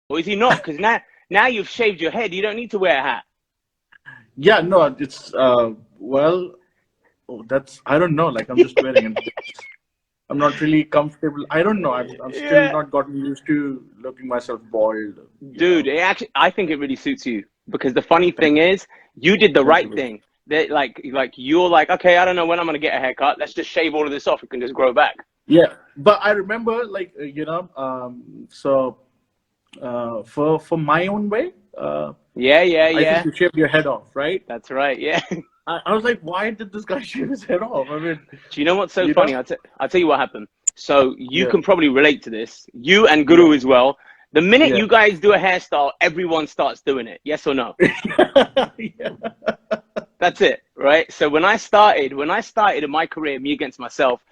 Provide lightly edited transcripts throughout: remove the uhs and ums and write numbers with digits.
Or is he not? Because now you've shaved your head. You don't need to wear a hat. Yeah, no, it's well, oh, that's I don't know. Like I'm just wearing it. I'm not really comfortable. I don't know. I've still Yeah. not gotten used to looking myself bald. You Dude, know. it actually, I think it really suits you because the funny thing is, you did the Thank right you. thing. That like you're like, okay, I don't know when I'm gonna get a haircut. Let's just shave all of this off. It can just grow back. Yeah, but I remember, like so for my own way, Yeah, yeah, I think yeah. you shaved your head off, right? That's right. Yeah. I was like, why did this guy shave his head off? I mean, Do you know what's so you funny? know, I'll tell you what happened. So you yeah, can probably relate to this. You and yeah, Guru as well. The minute yeah, you guys do a hairstyle, everyone starts doing it. Yes or no? yeah, That's it, right? So when I started in my career, me against myself,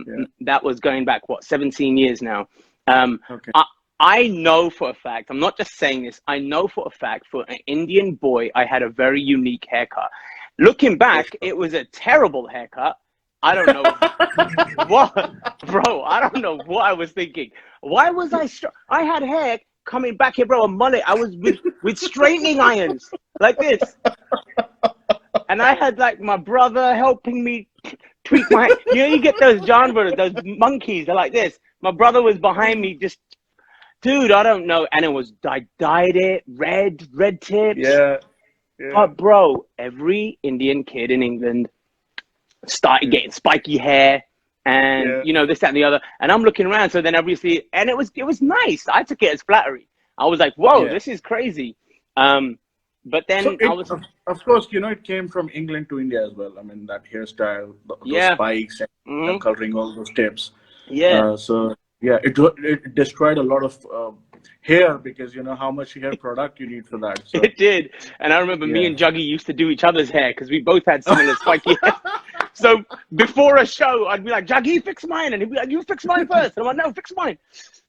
yeah. that was going back what 17 years now. Um, Okay. I I know for a fact. I'm not just saying this. I know for a fact for an Indian boy, I had a very unique haircut. Looking For back, sure. it was a terrible haircut. I don't know what, bro. I don't know what I was thinking. Why was I had hair coming back here, bro, a mullet. I was with straightening irons like this. And I had like my brother helping me tweak my. You know, you get those जानवर, those monkeys. They're like this. My brother was behind me, just dude. I don't know, and it was I dyed it red tips. Yeah, yeah, But bro, every Indian kid in England started yeah, getting spiky hair, and yeah, you know this, that, and the other. And I'm looking around, so then obviously, and it was nice. I took it as flattery. I was like, whoa, yeah. this is crazy. Um, but So then I it, was, of course, it came from England to India as well. I mean, that hairstyle, those yeah, spikes, and hmm coloring all those tips. yeah. So yeah, it destroyed a lot of hair because you know how much hair product you need for that. So It did. And I remember me yeah. and Juggy used to do each other's hair because we both had similar spiky hair. So before a show, I'd be like, Juggy, fix mine. And he'd be like, you fix mine first. And I'm like, no, fix mine.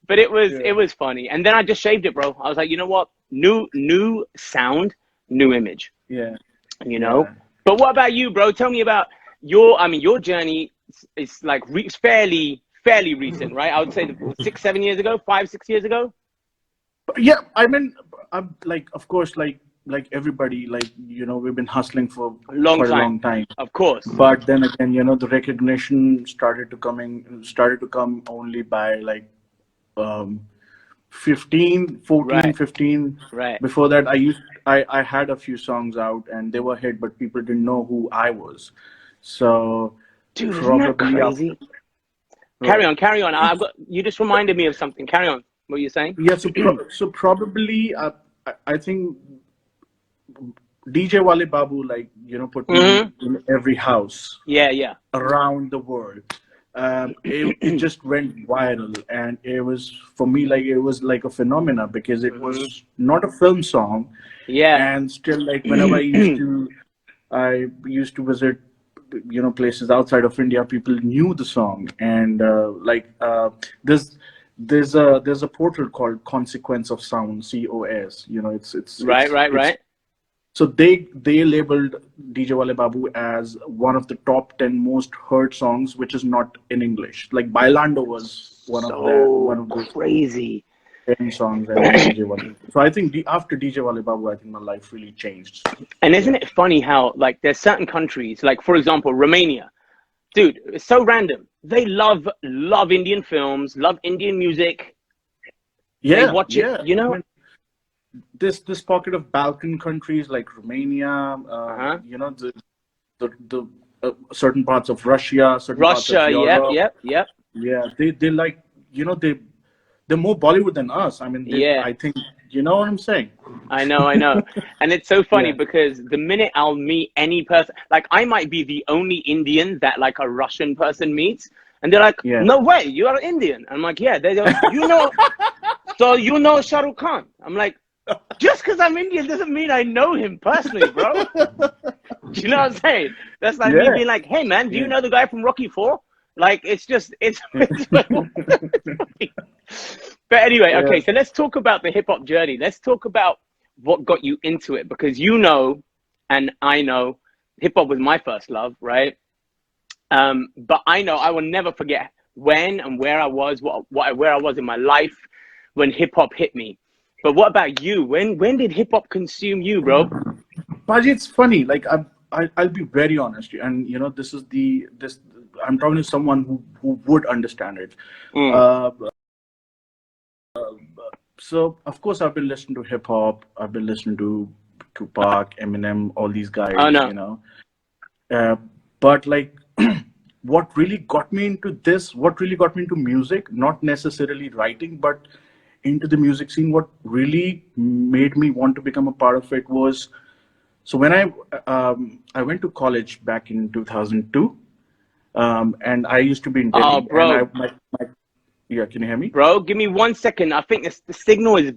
But it was Yeah, it was funny. And then I just shaved it, bro. I was like, you know what? New sound, new image, yeah, you know? yeah. But what about you, bro? Tell me about your journey is like fairly recent, right? I would say 6, 7 years ago, 5, 6 years ago. Yeah, I mean, I'm like, of course, like everybody, like we've been hustling for Long quite a time, long time. of course. But then again, the recognition started to come only by like um 15, 14, Right, 15. right. Before that, I had a few songs out and they were hit, but people didn't know who I was. So Dude, isn't that probably after, crazy? Carry right. on, carry on. I've got you just reminded me of something. Carry on. What are you saying? Yeah, so probably I think DJ Wale Babu, like, put me hmm in every house Yeah, yeah. around the world. It just went viral, and it was, for me, like, it was like a phenomena because it hmm was not a film song. Yeah. And still, like, whenever I used to visit, places outside of India, people knew the song. And there's there's a portal called Consequence of Sound, COS. Right, right, It's right. so they labeled DJ Wale Babu as one of the top 10 most heard songs, which is not in English. Like Bailando was one So of those crazy. 10 songs, and then DJ Wale. So I think after DJ Wale Babu, I think my life really changed. And isn't Yeah. it funny how like there's certain countries, like for example, Romania, dude, it's so random. They love Indian films, love Indian music. They Yeah, watch it, yeah. you I know? mean, this pocket of Balkan countries like Romania, Uh-huh. certain parts of Russia, certain parts of Russia, yep, Europe. yep, yep. Yeah, they like, they're more Bollywood than us. I mean, Yeah. I think, you know what I'm saying? I know. And it's so funny Yeah, because the minute I'll meet any person, like I might be the only Indian that like a Russian person meets, and they're like, yeah. "No way, you are Indian." I'm like, "Yeah." They're like, so you know Shah Rukh Khan. I'm like, just because I'm Indian doesn't mean I know him personally, bro. Do you know what I'm saying? That's like me Yeah, being like, "Hey man, do you yeah, know the guy from Rocky 4?" Like it's just it's But anyway, yeah, okay, so let's talk about the hip hop journey. Let's talk about what got you into it because you know, and I know, hip hop was my first love, right? But I know I will never forget when and where I was, where I was in my life when hip hop hit me. But what about you? When did hip hop consume you, bro? Paji, it's funny. Like I'll be very honest, and this is this. I'm talking to someone who would understand it. Mm. Uh, so of course I've been listening to hip hop. I've been listening to Tupac, Eminem, all these Oh guys. no. Uh, but like, what really got me into this? What really got me into music? Not necessarily writing, but into the music scene. What really made me want to become a part of it was so when I went to college back in 2002, and I used to be in Oh, Delhi, and bro, yeah, can you hear me? bro, give me 1 second. I think the signal is,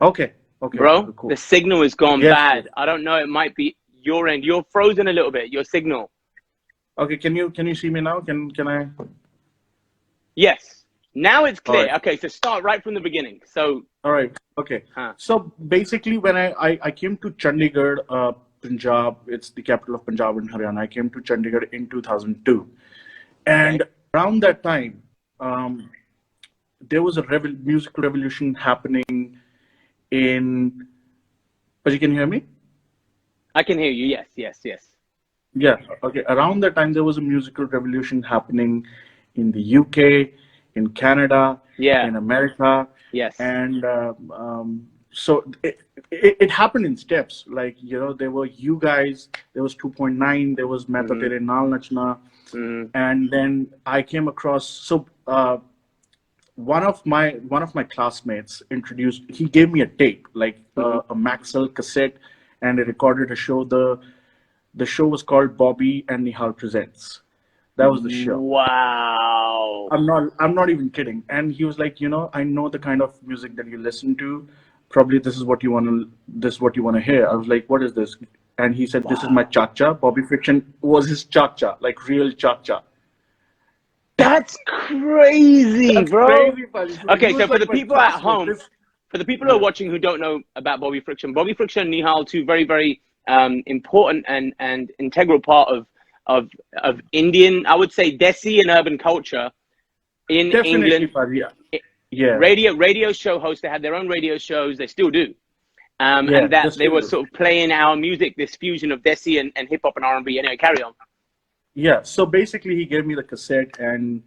Okay, okay, okay, bro, the cool. signal has gone Yes, yes. bad. I don't know. It might be your end. You're frozen a little bit. Your signal. Okay, can you see me now? Can I? Yes. Now it's All right, clear. Okay, so start right from the beginning. So, all right, okay. huh? So basically, when I came to Chandigarh, Punjab, it's the capital of Punjab and Haryana. I came to Chandigarh in 2002, Okay. and around that time, um, there was a musical revolution happening in. But you can hear me? I can hear you. Yes, yes, yes. Yeah. Okay. Around that time, there was a musical revolution happening in the UK, in Canada, Yeah. in America, Yes. and so it happened in steps. Like there were you guys. There was 2.9. There was Meta Mm-hmm. Tere Naal Nachna, Mm-hmm. and then I came across one of my classmates introduced. He gave me a tape, like Mm-hmm. a Maxell cassette, and I recorded a show. The show was called Bobby and Nihal Presents. That was the show. Wow. I'm not even kidding. And he was like, I know the kind of music that you listen to. Probably this is what you want to hear. I was like, what is this? And he said, this is my Wow. cha-cha. Bobby Friction was his cha-cha, like real cha-cha. That's crazy, That's bro. crazy, buddy. So he Okay, was so for like the my people at classmate. home, This, for the people who are yeah, watching who don't know about Bobby Friction and Nihal, two very, very important and integral part of Indian, I would say, Desi and urban culture in definitely, England. buddy. Yeah, Radio show hosts. They had their own radio shows. They still do. yeah, And that that's they were true. sort of playing our music, this fusion of Desi and hip hop and R&B. Anyway, carry on. Yeah. So basically, he gave me the cassette, and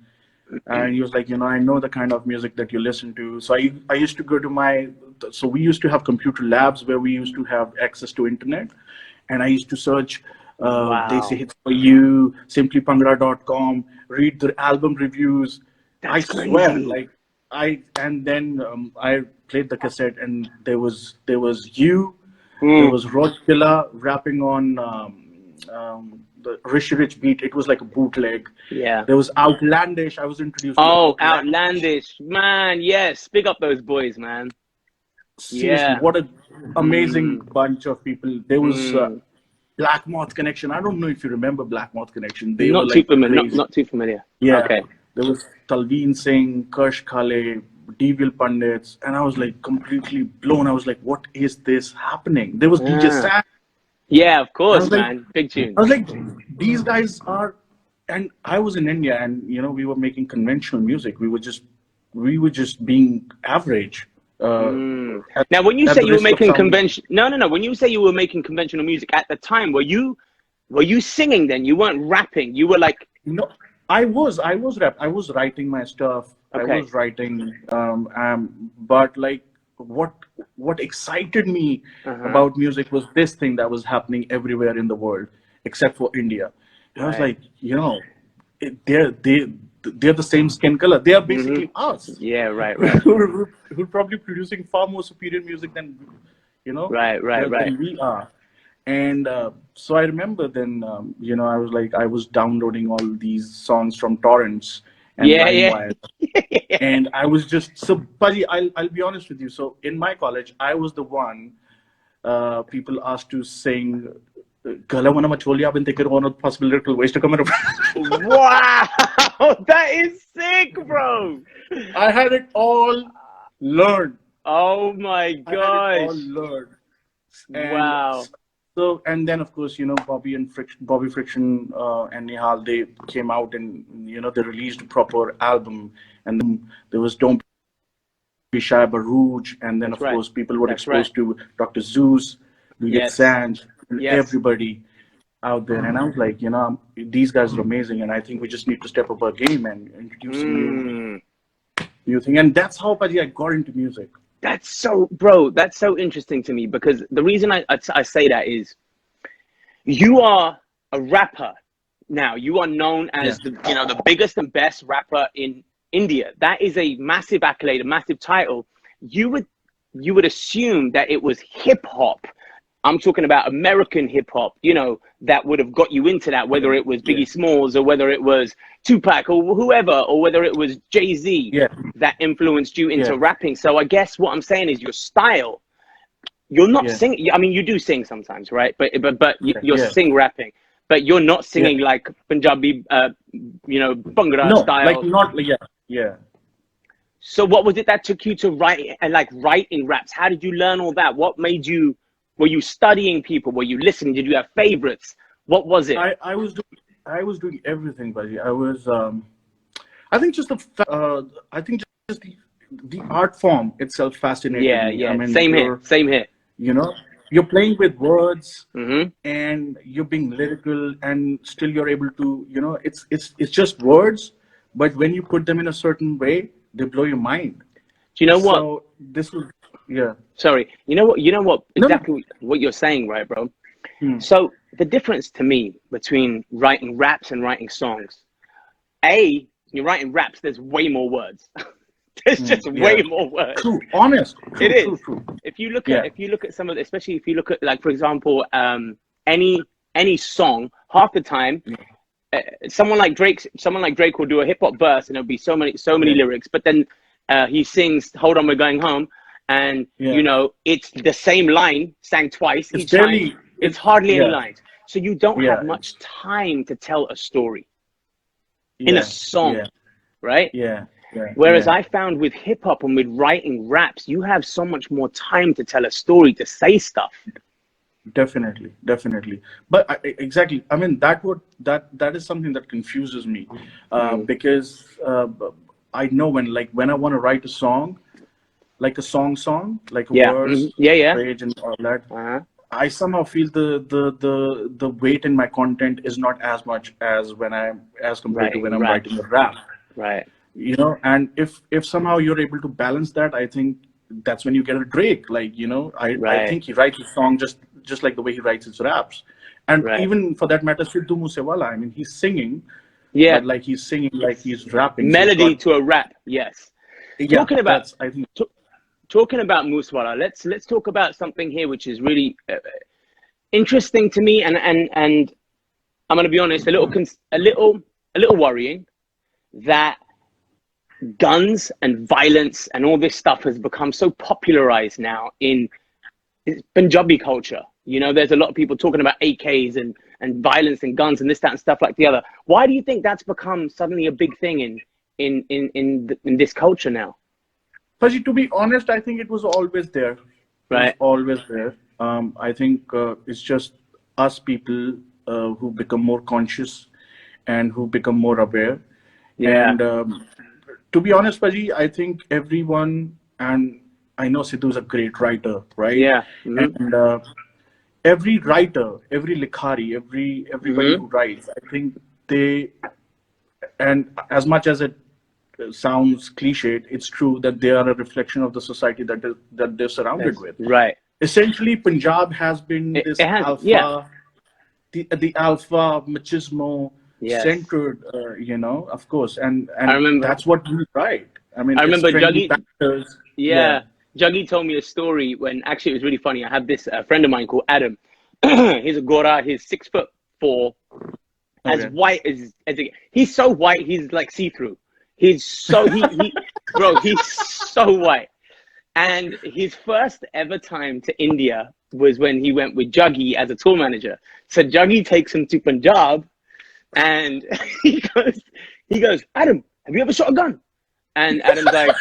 he was like, I know the kind of music that you listen to. So I used to go to so we used to have computer labs where we used to have access to internet, and I used to search Desi Wow, Hits for You, simplypangra.com, read the album reviews. I that's swear, crazy. like and then I played the cassette, and there was you, there Mm. was Rod Killa rapping on the Rishi Rich beat. It was like a bootleg. Yeah. There was Outlandish. I was introduced to Oh, Outlandish. outlandish, man. Yes, big up those boys, man. Seriously, Yeah. what a amazing Mm. bunch of people. There was Mm. Black Moth Connection. I don't know if you remember Black Moth Connection. They were Not too like familiar. crazy. Not too familiar. Yeah, Okay. there was Talveen Singh, Karsh Khale, Devil Pandits, and I was like completely blown. I was like, what is this happening? There was DJ Ah. Sam. Yeah, of I course, was like, man. Big I tunes. was like, these guys are, and I was in India, and we were making conventional music. We were just being average, uh, Mm. at, Now, when you at say the you were risk of making sounding. convention, no. When you say you were making conventional music at the time, were you singing then? You weren't rapping. You were like, No, I was writing my stuff. I okay. was writing, but like what excited me Uh-huh. about music was this thing that was happening everywhere in the world, except for India. And I was Right. like, they're the same skin color. They are Mm-hmm. basically us, Yeah, right, right. who are probably producing far more superior music than you know Right, right, right. than we are. And so I remember then, I was downloading all these songs from torrents and Yeah, yeah. LimeWire, and I was just so. Buddy, I'll be honest with you. So in my college, I was the one people asked to sing. "Gala wana macholi abin tekir ono possible little ways to come in." Wow, that is sick, bro. I had it all learned. Oh my I had it all gosh. learned. And Wow. and then of course, Bobby Friction, and Nihal, they came out, and they released a proper album, and then there was Don't Shai Baruch, and then That's of right. course people were That's right. exposed to Dr. Zeus, Juliet Yes. Sands, and Yes. everybody out there. And I was like, these guys are amazing, and I think we just need to step up our game and introduce a new thing. And that's how I got into music. That's so, bro, that's so interesting to me, because the reason I say that is you are a rapper now. You are known as the biggest and best rapper in India. That is a massive accolade, a massive title. You would assume that it was hip hop. I'm talking about American hip hop, that would have got you into that, whether it was Biggie Smalls or whether it was Tupac or whoever, or whether it was Jay-Z that influenced you into rapping. So I guess what I'm saying is your style, you're not singing. I mean, you do sing sometimes, right? But you're sing rapping, but you're not singing like Punjabi, Bhangra style. Like not, yeah. So what was it that took you to writing raps? How did you learn all that? What made you? Were you studying people? Were you listening? Did you have favorites? What was it? I was doing everything, buddy. I was I think just the art form itself fascinated me. Yeah. I mean, Same here. You're playing with words, and you're being lyrical, and still you're able to, it's just words, but when you put them in a certain way, they blow your mind. Do you know what? So this was, Sorry. You know what? Exactly what you're saying, right, bro? So the difference to me between writing raps and writing songs, you're writing raps, there's way more words. There's just way more words. True, honest. True, it is. True. If you look at some of the, especially if you look at, like, for example, any song, half the time, someone like Drake will do a hip hop verse and there'll be so many lyrics, but then he sings "Hold On, We're Going Home," and it's the same line sang twice each time. It's hardly any lines, so you don't have much time to tell a story in a song, right? Whereas I found with hip hop and with writing raps, you have so much more time to tell a story, to say stuff. Definitely. But exactly, I mean, that is something that confuses me, because I know when I want to write a song, like a song, like a verse, phrase, and all that. I somehow feel the weight in my content is not as much as compared to when I'm writing a rap. Right. And if somehow you're able to balance that, I think that's when you get a Drake. Like, I think he writes a song just like the way he writes his raps. And even for that matter, Sidhu Moosewala, I mean, he's singing, but like he's singing like he's rapping. Melody to a rap, yes. Talking about Moosewala, let's talk about something here which is really interesting to me, and I'm going to be honest, a little worrying, that guns and violence and all this stuff has become so popularized now in Punjabi culture. There's a lot of people talking about AKs and violence and guns and this, that, and stuff like the other. Why do you think that's become suddenly a big thing in this culture now? But to be honest, I think it was always there. Right. Always there. I think it's just us people who become more conscious and who become more aware. Yeah. And to be honest, Paji, I think everyone, and I know Sidhu's a great writer, right? Yeah. And every writer, every likhari, everybody who writes, I think and as much as it sounds cliched, it's true that they are a reflection of the society that they're surrounded with. Right. Essentially, Punjab has been the alpha machismo centered, of course, and I remember, that's what we write. I mean, I remember Juggy. Banters, Juggy told me a story when actually it was really funny. I have this friend of mine called Adam. He's a Gora. He's 6'4", as white as he's so white. He's like see-through. He's so bro. He's so white. And his first ever time to India was when he went with Juggy as a tour manager. So Juggy takes him to Punjab, and he goes, Adam, have you ever shot a gun? And Adam's like,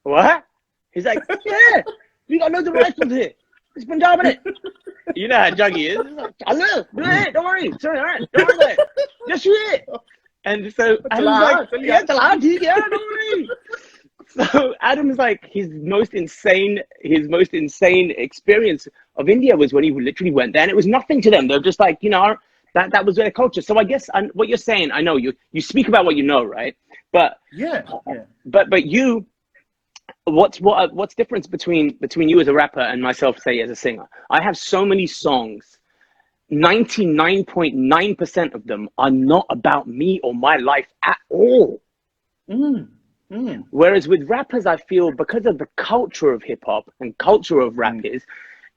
what? He's like, yeah, we got loads of rifles here. It's Punjab, innit? You know how Juggy is. He's like, I know, do it, don't worry. Sorry, all right, don't worry about it. Just shoot it. And so Adam's like, yeah, don't worry. So Adam's like his most insane experience of India was when he literally went there, and it was nothing to them. They're just like, that was their culture. So I guess what you're saying, I know you speak about what you know, right? But Yeah, yeah. but you, what's difference between you as a rapper and myself, say, as a singer? I have so many songs. 99.9% of them are not about me or my life at all. Mm, mm, Whereas with rappers, I feel because of the culture of hip hop and culture of rap mm, is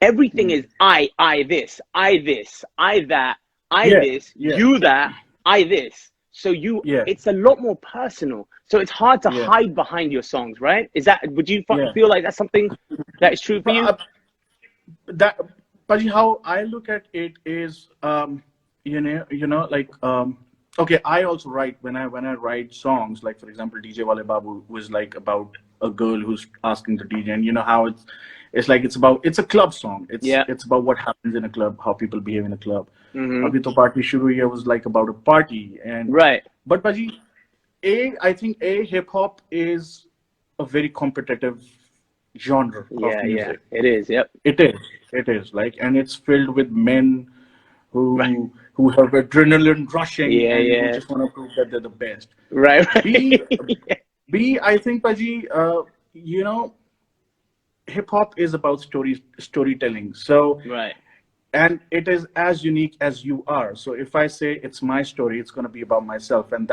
everything mm. is I this, I this, I that, I Yeah, this, yeah, you that, I this. So yeah, it's a lot more personal. So it's hard to yeah, hide behind your songs, right? Would you yeah. feel like that's something that is true for But you? that, but how I look at it is, like, okay, I also write when I write songs, like for example, DJ Wale Babu was like about a girl who's asking the DJ, and you know how it's like it's a club song. It's Yeah. it's about what happens in a club, how people behave in a club. Mm-hmm. Abhi to party shuru hui hai was like about a party, and Right. but Paji, I think hip hop is a very competitive genre of Yeah. Yeah. music. It is. Yep. It is. It is like, and it's filled with men Right. who have adrenaline rushing Yeah. and who Yeah. just want to prove that they're the best. Right. B, Right. I think, Paji, hip hop is about storytelling. So, Right. and it is as unique as you are. So, if I say it's my story, it's going to be about myself, and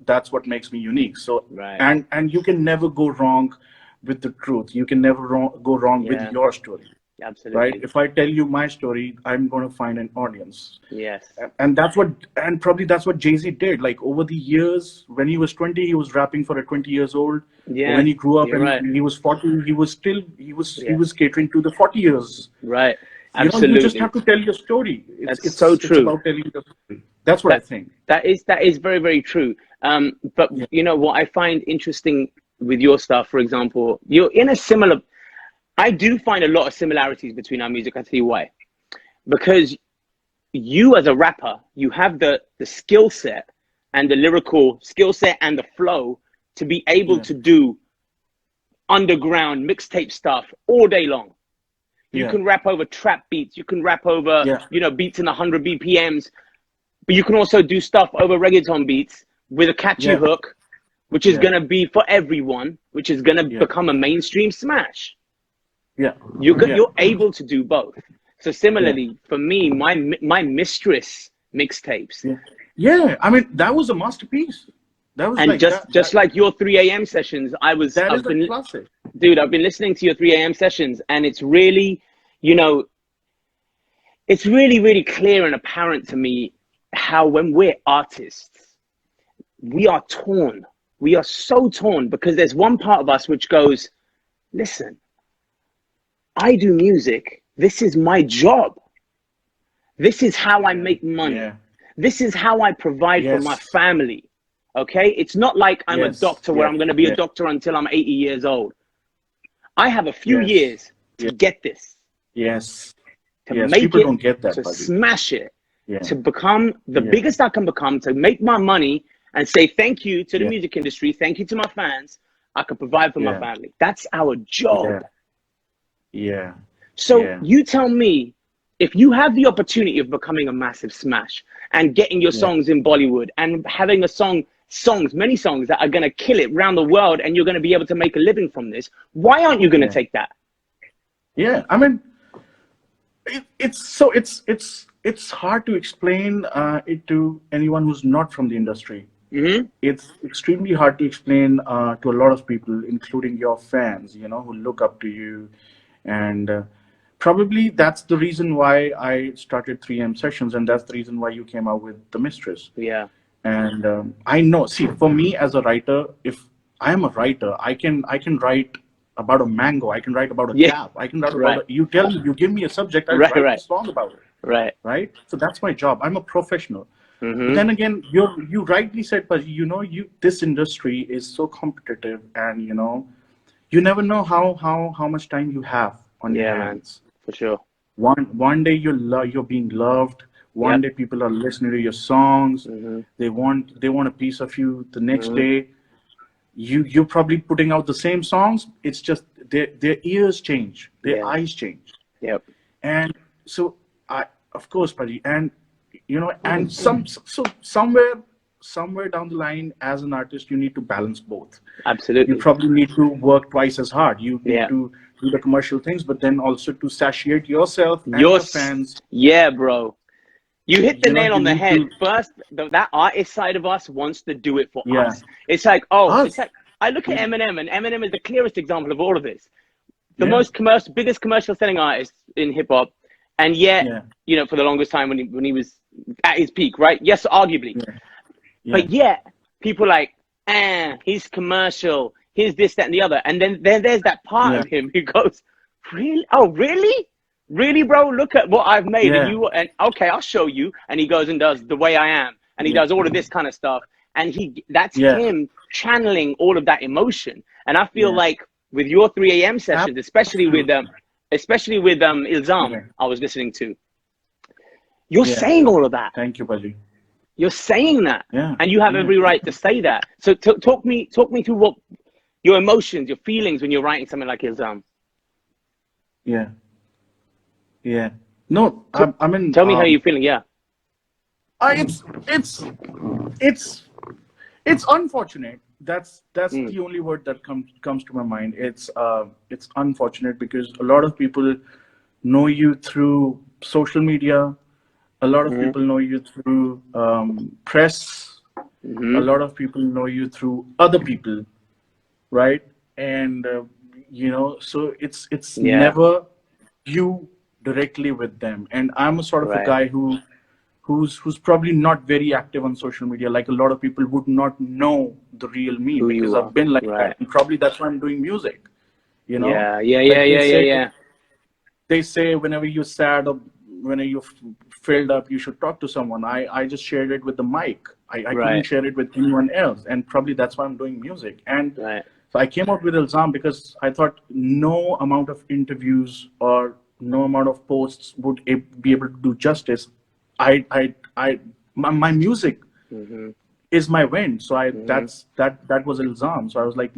that's what makes me unique. So, Right. and you can never go wrong with the truth. You can never go wrong with Yeah. your story. Right? Absolutely. If I tell you my story, I'm going to find an audience. Yes. And probably that's what Jay-Z did. Like over the years, when he was 20, he was rapping for a 20 years old. Yeah. When he grew up You're and right. he was 40, he Yes. was catering to the 40 years. Right. You just have Absolutely. to tell your story. It's That's so it's it's true. about telling your story. That's what I That think. that is very, very true. But Yeah. what I find interesting with your stuff, for example, you're in a similar. I do find a lot of similarities between our music. I tell you why. Because you as a rapper, you have the skill set and the lyrical skill set and the flow to be able Yeah. to do underground mixtape stuff all day long. You Yeah. can rap over trap beats. You can rap over, Yeah. beats in 100 BPMs. But you can also do stuff over reggaeton beats with a catchy Yeah. hook, which is Yeah. going to be for everyone, which is going to Yeah. become a mainstream smash. Yeah. You're able to do both. So Yeah. similarly, for me, my Mistress mixtapes, Yeah. Yeah. I mean, that was a masterpiece. That was and like just like your 3 a.m. sessions, that is a classic. I've been listening to your 3 a.m. sessions, and it's really, it's really, really clear and apparent to me how when we're artists, we are torn. We are so torn because there's one part of us which goes, listen, I do music. This is my job. This is how I Yeah. make money. Yeah. This is how I provide for my Yes. family. Okay? It's not like I'm a Yes. doctor where Yes. I'm going to be a Yes. doctor until I'm 80 years old. I have a few Yes. years to Yes. get this, Yes. to Yes. make People it, don't get that, to buddy. smash it, Yeah. to become the Yeah. biggest I can become, to make my money and say thank you to the Yeah. music industry, thank you to my fans. I can provide for my Yeah. family. That's our job. Yeah. Yeah. So Yeah. you tell me, if you have the opportunity of becoming a massive smash and getting your Yeah. songs in Bollywood and having many songs that are going to kill it around the world, and you're going to be able to make a living from this, why aren't you going to Yeah. take that? Yeah. I mean, it's hard to explain it to anyone who's not from the industry. Mm-hmm. It's extremely hard to explain to a lot of people, including your fans, who look up to you. And probably that's the reason why I started 3M sessions, and that's the reason why you came out with The Mistress. Yeah. And I know, see, for me as a writer, if I am a writer, I can write about a mango, I can write about a Yeah. gap, I can write about Right. you give me a subject, I'll Right. write a Right. song about it. Right. Right? So that's my job. I'm a professional. But Mm-hmm. then again, you rightly said, but this industry is so competitive, and you never know how much time you have on your Yeah, man. hands. For sure. One day you're being loved. One Yep. day people are listening to your songs. Mm-hmm. They want a piece of you. The next Mm-hmm. day, you're probably putting out the same songs. It's just their ears change, their eyes change. Yep. And so of course, buddy, and and somewhere down the line, as an artist, you need to balance both. Absolutely. You probably need to work twice as hard. You need to do the commercial things, but then also to satiate yourself and your fans. Yeah, bro. You hit the nail on the head. First, that artist side of us wants to do it for us. It's like, it's like, I look at Eminem, and Eminem is the clearest example of all of this. The biggest commercial selling artist in hip hop, and yet, for the longest time when he was at his peak, right? Yes, arguably. But yet, people like, he's commercial, he's this, that, and the other. And then there's that part of him who goes, really? Oh, really? Really, bro? Look at what I've made. And okay, I'll show you. And he goes and does The Way I Am. And he does all of this kind of stuff. And that's him channeling all of that emotion. And I feel like with your 3 a.m. sessions, especially with Ilzam, I was listening to, you're saying all of that. Thank you, buddy. You're saying that, and you have every right to say that. So talk me through what your emotions, your feelings when you're writing something like Ilzam. No, I mean, tell me how you're feeling. It's unfortunate. That's the only word that comes to my mind. It's unfortunate because a lot of people know you through social media. A lot of people know you through press. A lot of people know you through other people, right? And so it's never you directly with them. And I'm a sort of a guy who's probably not very active on social media. Like a lot of people would not know the real me because I've been like that. And probably that's why I'm doing music. They say whenever you're sad or whenever you're filled up, you should talk to someone. I just shared it with the mic. I couldn't share it with anyone else. And probably that's why I'm doing music. And so I came out with Ilzam because I thought no amount of interviews or no amount of posts would be able to do justice. My music is my wind. So that was Ilzam. So I was like,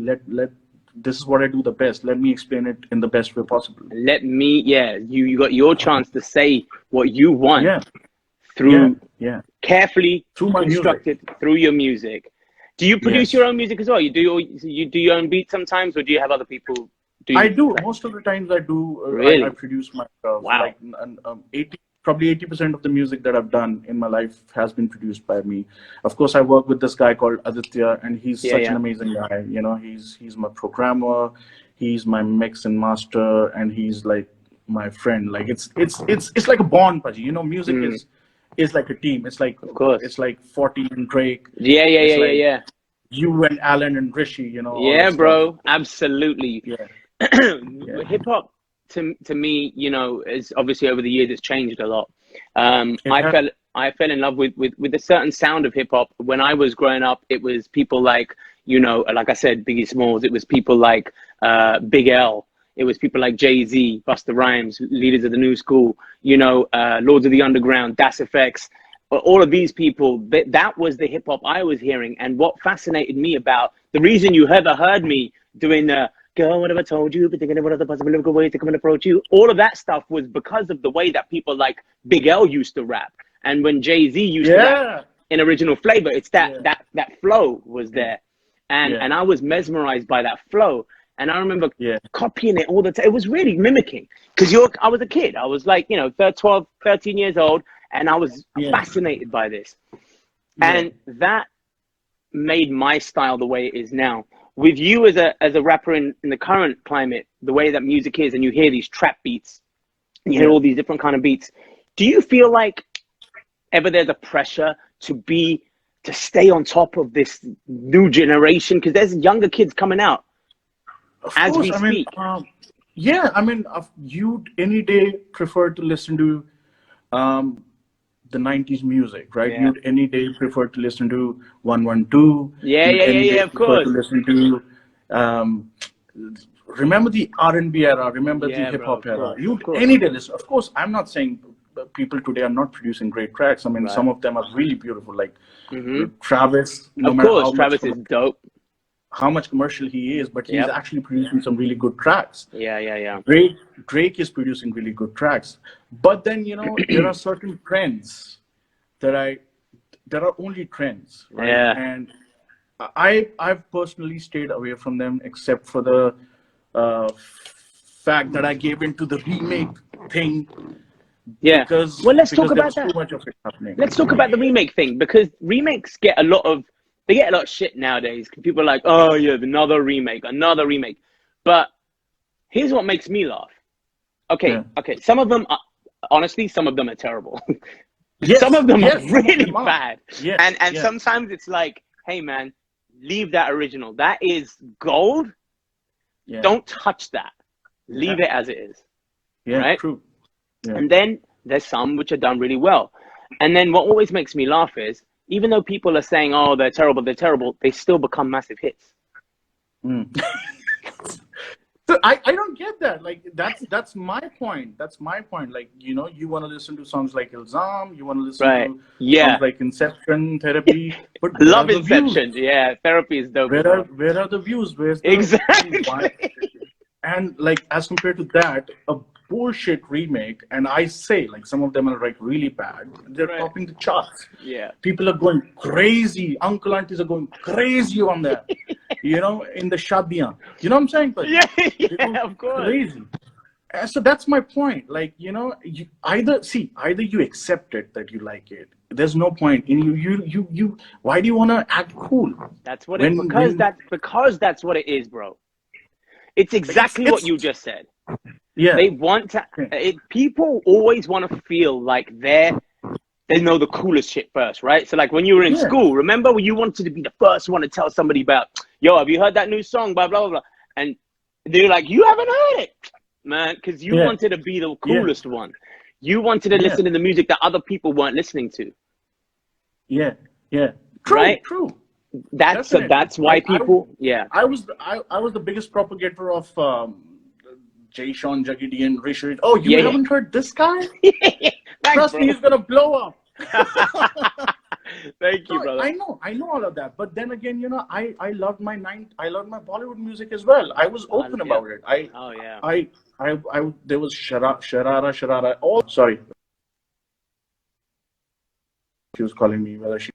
this is what I do the best. Let me explain it in the best way possible. You got your chance to say what you want through carefully constructed through your music. Do you produce your own music as well? You do your own beats sometimes, or do you have other people? I do. Most of the times I do. Really? I produce myself. Wow. Like, probably 80% of the music that I've done in my life has been produced by me. Of course, I work with this guy called Aditya, and he's such an amazing guy. He's my programmer, he's my mix and master, and he's like my friend. Like it's like a bond, Paji. Music is like a team. It's like, of course, it's like 40 and Drake. You and Alan and Rishi. Yeah, bro. Absolutely. Hip hop. To me, is obviously over the years it's changed a lot. I fell in love with a certain sound of hip hop when I was growing up. It was people like like I said, Biggie Smalls. It was people like Big L. It was people like Jay-Z, Busta Rhymes, leaders of the new school. Lords of the Underground, Das Effects. All of these people. That was the hip hop I was hearing. And what fascinated me about the reason you ever heard me doing the girl, what have I told you? But thinking of what other possible lyrical ways to come and approach you. All of that stuff was because of the way that people like Big L used to rap. And when Jay-Z used to rap in original flavor, it's that flow was there. And I was mesmerized by that flow. And I remember copying it all the time. It was really mimicking. Because I was a kid. I was like, 12, 13 years old. And I was fascinated by this. And that made my style the way it is now. With you as a rapper in the current climate, the way that music is, and you hear these trap beats, and you hear all these different kind of beats, do you feel like ever there's a pressure to stay on top of this new generation? Because there's younger kids coming out as we speak. You'd any day prefer to listen to the 90s music, right? You'd any day prefer to listen to 112. Of course. To listen to remember the R&B era, remember the hip hop era. You'd any day listen. Of course, I'm not saying people today are not producing great tracks. I mean, some of them are really beautiful, like Travis. Of course, Travis is dope. how much commercial he is, but he's Yep. actually producing some really good tracks. Yeah. Drake is producing really good tracks. But then, you know, there are certain trends that are only trends, right? Yeah. And I've personally stayed away from them, except for the fact that I gave into the remake thing Yeah. because Well, let's talk there about was too that. much of it happening. Let's talk about the remake thing, because remakes get a lot of shit nowadays. People are like, oh yeah, another remake. But here's what makes me laugh. Okay, Yeah. some of them, honestly, some of them are terrible. Some Yes, of them are yes, some of really them are. bad. Yes, And yes, sometimes it's like, hey man, leave that original. That is gold. yeah, Don't touch that. Leave yeah, it as it is. yeah, Right? true. Yeah. And then there's some which are done really well. And then what always makes me laugh is, even though people are saying, oh, they're terrible, they still become massive hits. Mm. So I don't get that. Like that's my point. That's my point. Like, you know, you want to listen to songs like Ilzam, you want to listen Right. to Yeah. songs like Inception, Therapy, but where are Love the views? Inception. Yeah. Therapy is dope as well. Where are the views? Where's the why? Exactly. And like as compared to that, a bullshit remake, and I say like some of them are like really bad. They're Right. topping the charts. Yeah. People are going crazy. Uncle aunties are going crazy on that. You know, in the shadiyan. You know what I'm saying? But Yeah. they go Yeah, of course. crazy. And so that's my point. Like, you know, either you accept it that you like it. There's no point in you. Why do you want to act cool? That's what When because that's what it is, bro. It's exactly what you just said. yeah. They want to. People always want to feel like they know the coolest shit first, right? So like when you were in Yeah. school, remember when you wanted to be the first one to tell somebody about, yo, have you heard that new song? Blah blah blah blah. And they're like, you haven't heard it, man, because you wanted to be the coolest one. You wanted to listen to the music that other people weren't listening to. Yeah. True. Right? True. That's why people. I was the biggest propagator of Jay Sean, Jaggy and Rishid. Oh, you haven't heard this guy? Thanks, Trust bro. me, he's gonna blow up. Thank you, brother. I know all of that. But then again, you know, I loved my Bollywood music as well. I was open about it. There was Sharara. Oh, sorry. She was calling me whether she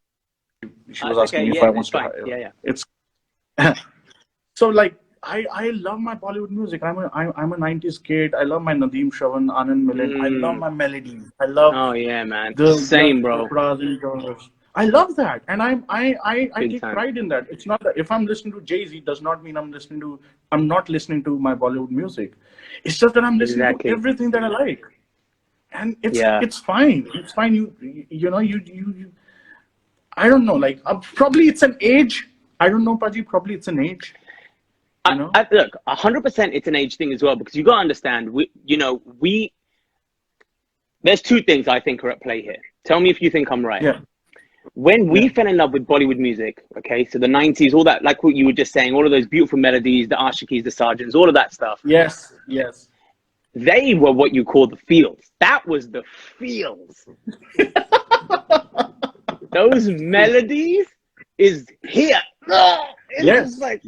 was asking me if I want to. Yeah. It's so like I love my Bollywood music. I'm a 90s kid. I love my Nadeem Shravan, Anand Milan. I love my melodies. I love man. Same, bro. I love that, and I take pride in that. It's not that if I'm listening to Jay-Z, does not mean I'm not listening to my Bollywood music. It's just that I'm listening to everything that I like, and it's fine. It's fine. You know you. I don't know. Like probably it's an age. I don't know, Paji. Probably it's an age. You know? Look, 100% it's an age thing as well, because you got to understand, there's two things I think are at play here. Tell me if you think I'm right. Yeah. When we fell in love with Bollywood music, okay, so the 90s, all that, like what you were just saying, all of those beautiful melodies, the Ashikis, the Sergeants, all of that stuff. Yes. They were what you call the feels. That was the feels. Those melodies is here. It's like,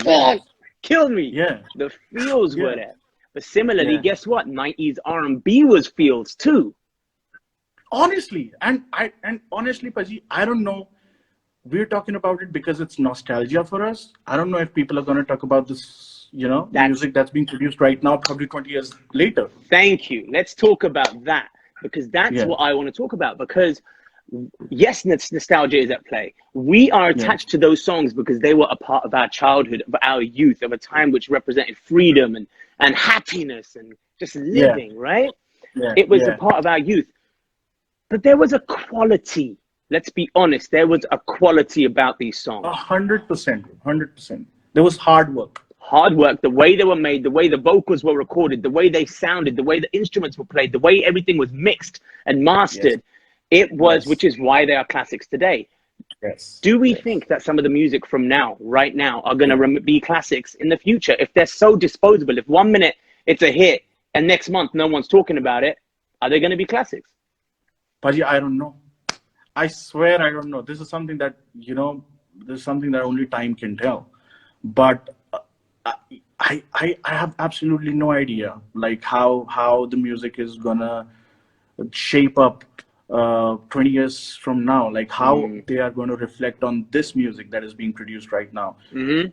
kill me. Yeah. The feels were there. But similarly, guess what? 90s R&B was feels too. Honestly, and honestly, Paji, I don't know. We're talking about it because it's nostalgia for us. I don't know if people are going to talk about this, music that's being produced right now, probably 20 years later. Thank you. Let's talk about that, because that's what I want to talk about. Because yes, nostalgia is at play. We are attached to those songs because they were a part of our childhood, of our youth, of a time which represented freedom and happiness and just living, right? Yeah. It was a part of our youth. But there was a quality. Let's be honest. There was a quality about these songs. 100%. There was hard work. The way they were made, the way the vocals were recorded, the way they sounded, the way the instruments were played, the way everything was mixed and mastered. It was, which is why they are classics today. Yes. Do we think that some of the music from right now, are going to be classics in the future? If they're so disposable, if 1 minute it's a hit and next month no one's talking about it, are they going to be classics? Paji, I don't know. I swear I don't know. This is something that, only time can tell. but I have absolutely no idea like how the music is gonna shape up 20 years from now, like how Mm. they are going to reflect on this music that is being produced right now. Mm-hmm.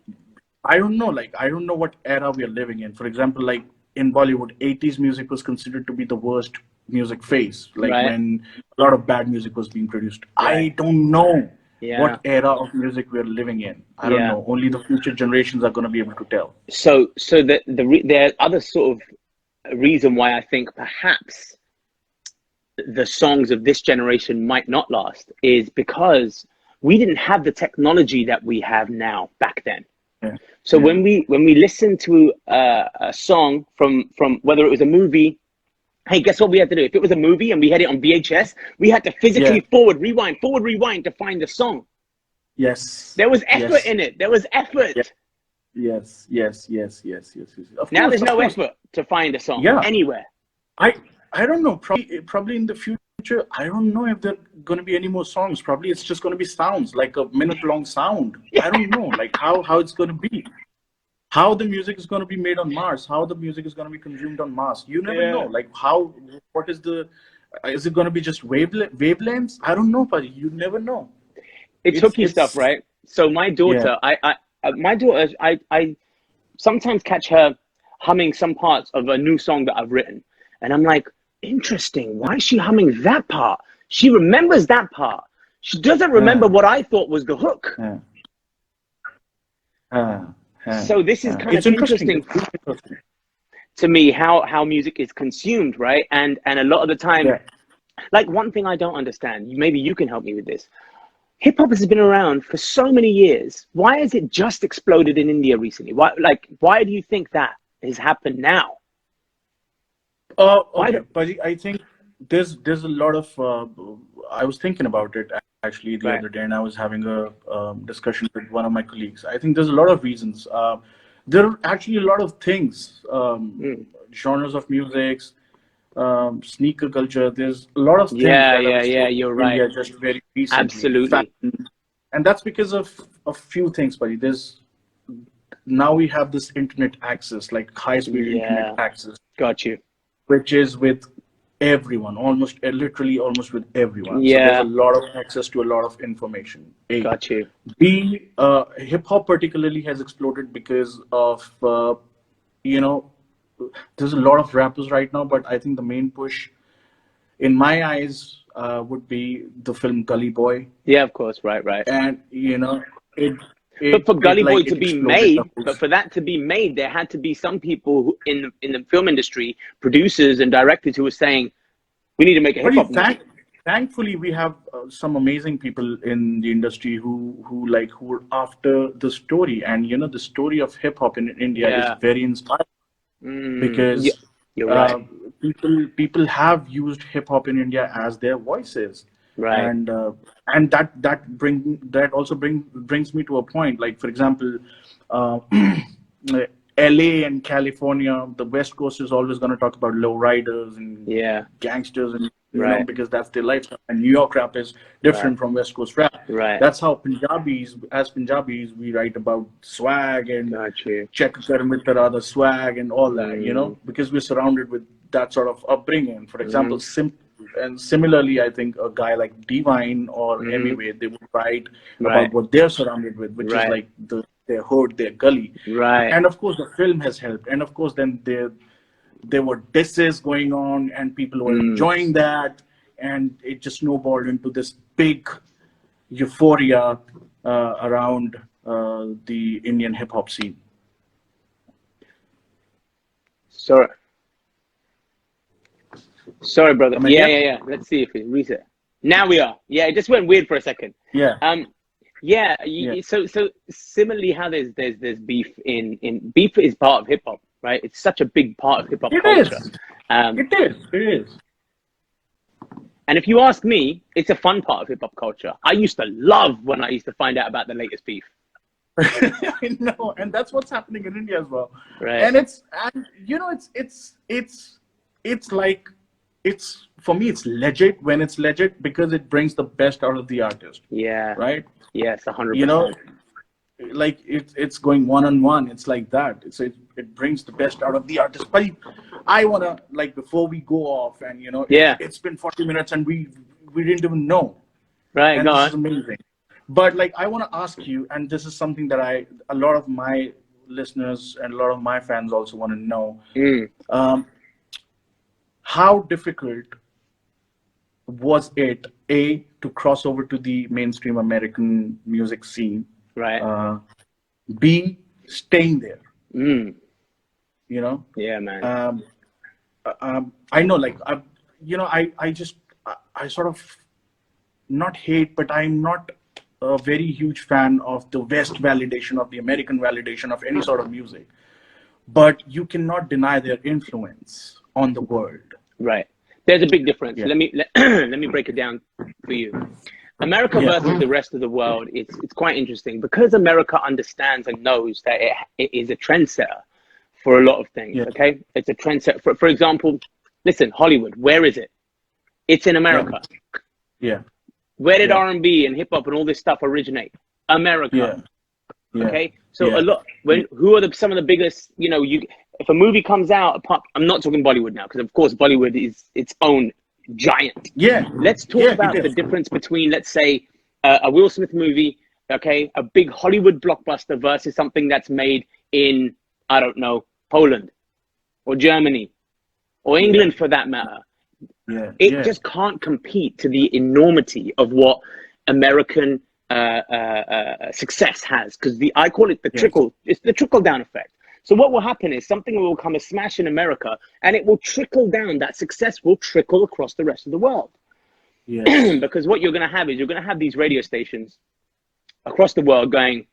I don't know, like I don't know what era we are living in. For example, like in Bollywood, 80s music was considered to be the worst music phase, like Right. when a lot of bad music was being produced. Right. I don't know Yeah. what era of music we're living in. I don't Yeah. know. Only the future generations are going to be able to tell. So there are other sort of reason why I think perhaps the songs of this generation might not last is because we didn't have the technology that we have now back then. Yeah. So Yeah. when we listen to a song from whether it was a movie, hey, guess what we had to do? If it was a movie and we had it on VHS, we had to Yeah. physically forward rewind to find the song. Yes. There was effort Yes. in it. There was Yeah. effort. Yes. Yes. Yes. Yes. Yes. Yes. Of Now course. there's Of no course. effort to find a song Yeah. anywhere. I I don't know. Probably in the future, I don't know if there are going to be any more songs. Probably it's just going to be sounds, like a minute long sound. I don't know, like how it's going to be, how the music is going to be made on Mars, how the music is going to be consumed on Mars. You never know. Yeah. Like how, what is it going to be just wavelengths? I don't know, but you never know. It's hooky stuff, It's right? So yeah. my daughter, I sometimes catch her humming some parts of a new song that I've written, and I'm like, interesting. Why is she humming that part? She remembers that part. She doesn't remember Uh, what I thought was the hook. uh, uh, So this is kind it's of interesting. interesting It's really interesting. to me how music is consumed, right? And a lot of the time, Yeah. like one thing I don't understand, maybe you can help me with this. Hip hop has been around for so many years. Why has it just exploded in India recently? Why do you think that has happened now? Why Okay, do, but I think there's a lot of. I was thinking about it actually the right? other day, and I was having a discussion with one of my colleagues. I think there's a lot of reasons. There are actually a lot of things, Mm. genres of musics, sneaker culture. There's a lot of things Yeah, that have yeah, yeah. exploded You're in right. India just very recently. Absolutely. Fashion, and that's because of a few things, buddy. There's now we have this internet access, like high speed internet Yeah, access, got you. which is with everyone, almost literally almost with everyone. So there's a Yeah, lot of access to a lot of information. A, got you. B, hip hop particularly has exploded because of you know, there's a lot of rappers right now, but I think the main push, in my eyes, would be the film Gully Boy, Yeah, of course. Right, right. and it But for Gully Boy to it be exploded the made, whole. but for that to be made, there had to be some people who, in the film industry, producers and directors who were saying, we need to make a hip But hop movie. thankfully, we have some amazing people in the industry who are after the story, and the story of hip hop in India is Yeah. very inspiring Yeah, because you're right. uh, people have used hip hop in India as their voices, Right. and that also brings me to a point. Like for example, uh, LA and California, the West Coast is always going to talk about lowriders and Yeah. gangsters, and Right. because that's their lifestyle. And New York rap is Right. different from West Coast rap. Right. That's how Punjabis, we write about swag and Got you. check kar mitra, the swag and all that, Mm, because we're surrounded with that sort of upbringing. For example, mm, and similarly, I think a guy like Divine or mm, Emiway, they would write right. about what they're surrounded with, which is Right. like their hood, their gully. Right. And of course, the film has helped. And of course, then there were disses going on, and people were Mm. enjoying that, and it just snowballed into this big euphoria around the Indian hip hop scene. Sorry. Sorry, brother. Am I Yeah, here? yeah, yeah. Let's see if it reset. Now we are. Yeah, it just went weird for a second. Yeah, Um, yeah. yeah. So similarly, how there's beef in beef is part of hip hop, right? It's such a big part of hip hop It culture. is. Um, It is. It is. and if you ask me, it's a fun part of hip hop culture. I used to love when I used to find out about the latest beef. I know, and that's what's happening in India as well. Right. And it's like, it's, for me, it's legit when it's legit because it brings the best out of the artist, Yeah. right? Yes. You know, 100%. like it's going one on one. It's like that. It brings the best out of the artist. But I wanna, like, before we go off, and Yeah. it's been 40 minutes and we didn't even know, Right. and Go this is on. amazing. But like, I want to ask you, and this is something that a lot of my listeners and a lot of my fans also want to know. Mm, How difficult was it, A, to cross over to the mainstream American music scene? right. Uh, B, staying there, Mm, you know? yeah, man. I know, like, I sort of not hate, but I'm not a very huge fan of the West validation, of the American validation of any sort of music. But you cannot deny their influence on the world. Right. There's a big difference. Yeah. Let me break it down for you. America Yeah. versus the rest of the world, it's quite interesting because America understands and knows that it is a trendsetter for a lot of things. Yeah. Okay, it's a trendsetter. For example, listen, Hollywood, where is it? It's in America. Yeah. Where did Yeah. R&B and hip hop and all this stuff originate? America. Yeah. Yeah. Okay, so Yeah. a lot. Who are some of the biggest? If a movie comes out, I'm not talking Bollywood now because of course Bollywood is its own giant. Yeah. Let's talk Yeah, about it the is. difference between, let's say, a Will Smith movie, okay, a big Hollywood blockbuster versus something that's made in, I don't know, Poland or Germany or England for that matter. Yeah. It Yeah. just can't compete to the enormity of what American success has, because I call it the trickle. It's the trickle down effect. So what will happen is something will become a smash in America, and it will trickle down. That success will trickle across the rest of the world. Yes. Because what you're going to have is you're going to have these radio stations across the world going,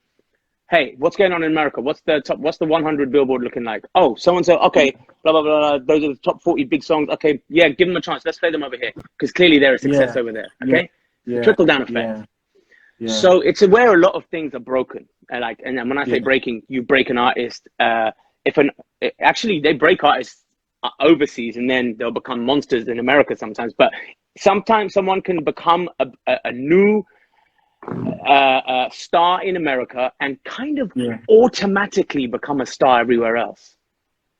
hey, what's going on in America? What's the 100 Billboard looking like? Oh, so and so. Okay, blah blah blah. Those are the top 40 big songs. Okay, yeah, give them a chance. Let's play them over here because clearly they're a success Yeah. over there. Okay, Yeah. the trickle down effect. Yeah. Yeah. So it's where a lot of things are broken. And then when I say Yeah. breaking, you break an artist. Actually they break artists overseas, and then they'll become monsters in America sometimes. But sometimes someone can become a new star in America and kind of automatically become a star everywhere else.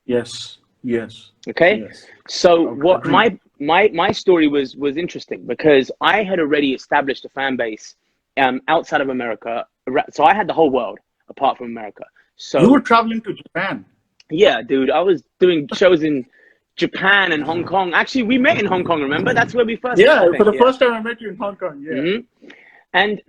Yes. Yes. Okay. Yes. So what Agreed. my story was interesting because I had already established a fan base outside of America. So I had the whole world apart from America. So You were traveling to Japan. yeah, dude, I was doing shows in Japan and Hong Kong. Actually, we met in Hong Kong, remember? That's where we first met, I Yeah, think. for the first time I met you in Hong Kong. Yeah. Mm-hmm. And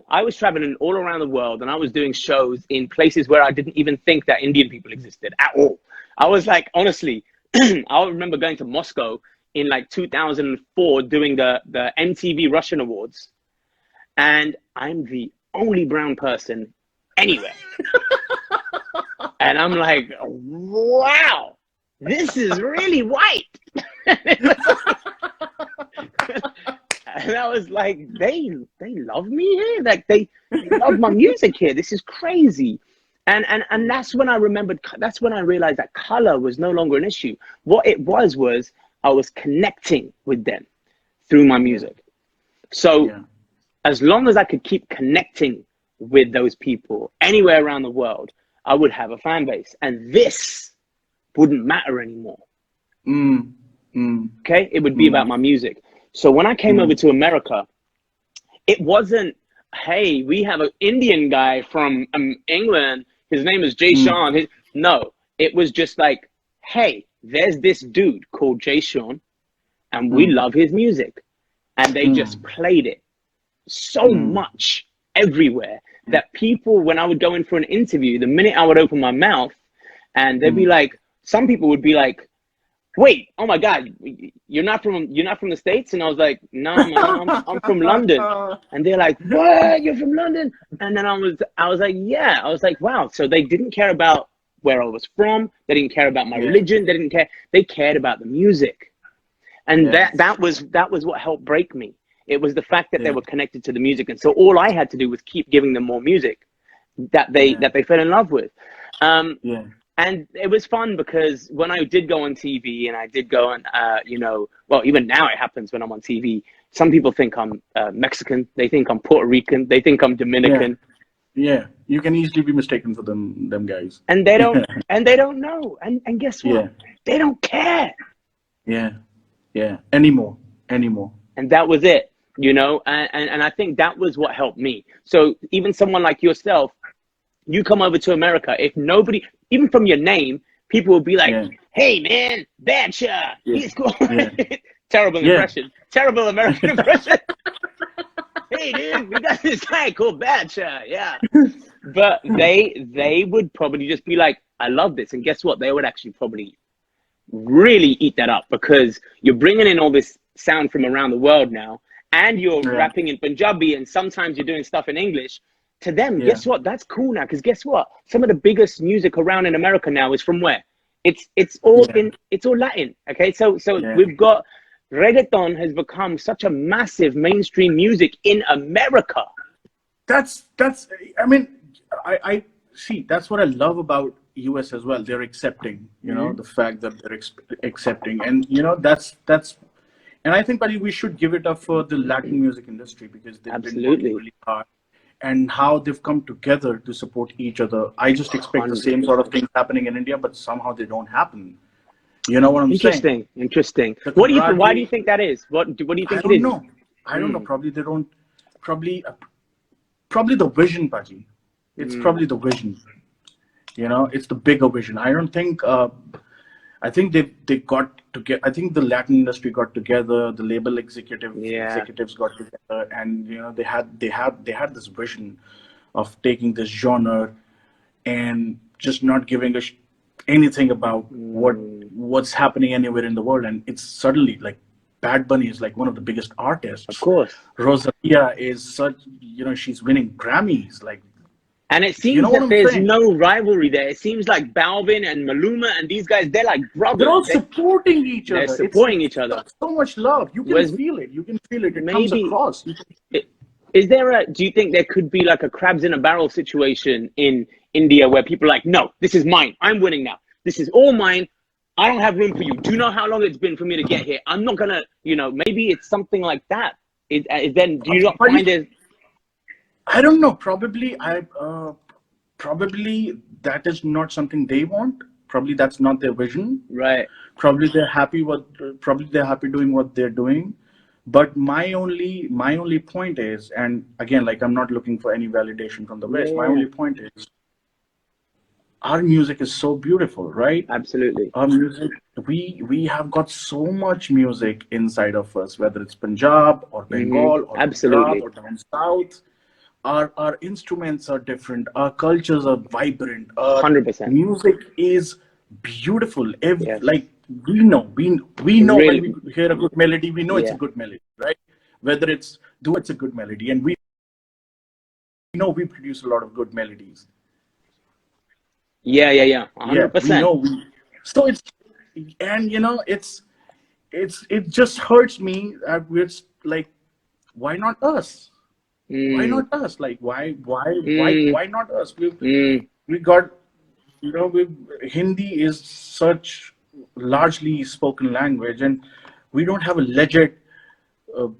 I was traveling all around the world, and I was doing shows in places where I didn't even think that Indian people existed at all. I was like, honestly, I remember going to Moscow in like 2004 doing the MTV Russian Awards, and I'm the only brown person anywhere. And I'm like, wow, this is really white. And I was like, they love me here. Like they love my music here. This is crazy. And that's when I remembered, that's when I realized that color was no longer an issue. What it was I was connecting with them through my music. So as long as I could keep connecting with those people anywhere around the world, I would have a fan base. And this wouldn't matter anymore. Okay? It would be about my music. So when I came over to America, it wasn't, hey, we have an Indian guy from England. His name is Jay Sean. No, it was just like, hey, there's this dude called Jay Sean, and we love his music. And they just played it so much everywhere that people, when I would go in for an interview, the minute I would open my mouth, and they'd be like, some people would be like, wait, oh my God, you're not from the States? And I was like, no, man, I'm from London. And they're like, what? You're from London? And then I was like, yeah. I was like, wow. So they didn't care about where I was from. They didn't care about my religion. They didn't care. They cared about the music. And that was what helped break me. It was the fact that they were connected to the music. And so all I had to do was keep giving them more music that they fell in love with. And it was fun because when I did go on TV and I did go on, well, even now it happens when I'm on TV. Some people think I'm Mexican. They think I'm Puerto Rican. They think I'm Dominican. Yeah, you can easily be mistaken for them guys. And they don't, and they don't know. And guess what? Yeah, They don't care. yeah, yeah. Anymore. And that was it, you know. And I think that was what helped me. So even someone like yourself, you come over to America, if nobody, even from your name, people will be like, Yeah, hey man, Badshah, yeah, he's cool. yeah, Terrible yeah. impression, terrible American impression. Hey dude, we got this guy called Badshah, yeah. But they would probably just be like, I love this. And guess what? They would actually probably really eat that up, because you're bringing in all this sound from around the world now, and you're Yeah, rapping in Punjabi, and sometimes you're doing stuff in English. To them, yeah, guess what? That's cool now, because guess what? Some of the biggest music around in America now is from where? yeah, It's all Latin. Okay, so yeah. we've got reggaeton has become such a massive mainstream music in America. That's. I mean, I see. That's what I love about US as well. They're accepting. You know, Mm-hmm. the fact that they're accepting, and you know, that's. And I think, buddy, we should give it up for the Latin music industry because they've been working Absolutely, really hard, and how they've come together to support each other. I just expect the same sort of 100%. things happening in India, but somehow they don't happen. You know what I'm saying? Interesting, interesting. The What do you think? Why do you camaraderie. think that is? What do you I think it don't is? know. I don't know. Mm, Probably they don't. Probably probably the vision, Paji. It's mm, probably the vision. You know, it's the bigger vision. I don't think. I think they got together. I think the Latin industry got together. The label yeah. executives got together, and you know they had this vision of taking this genre and just not giving anything about Mm, what's happening anywhere in the world. And it's suddenly like Bad Bunny is like one of the biggest of artists. course. Rosalia is such, you know, she's winning Grammys. Like, And it you know seems what that I'm there's saying? no rivalry there. It seems like Balvin and Maluma and these guys, they're like They're brothers. all supporting each They're other. supporting It's each other. so much love. You can Whereas feel it. You can feel it. It comes maybe, across. is there a, do you think there could be like a crabs in a barrel situation in India where people are like, no, this is mine. I'm winning now. This is all mine. I don't have room for you. Do you know how long it's been for me to get here? I'm not gonna, you know, maybe it's something like that. Is then do you not find it? I don't know. Probably that is not something they want. Probably that's not their vision. Right. Probably they're happy probably they're happy doing what they're doing. But my only point is, and again, like, I'm not looking for any validation from the West. My Yeah, only point is, our music is so beautiful, right? absolutely. Our music, we have got so much music inside of us, whether it's Punjab or Bengal or Gujarat Absolutely. or down south. Our instruments are different, our cultures are vibrant, our 100%. music is beautiful. Yes. Like, we know when Really. we hear a good melody, we know it's a Yeah. good melody, right? Whether it's do it's a good melody, and we know we produce a lot of good melodies. Yeah. Yeah, we 100%. know we. So it's, and you know, it just hurts me. It's like, why not us? Why Mm, not us? Like, mm, why not us? mm. We got, you know, Hindi is such largely spoken language, and we don't have a legit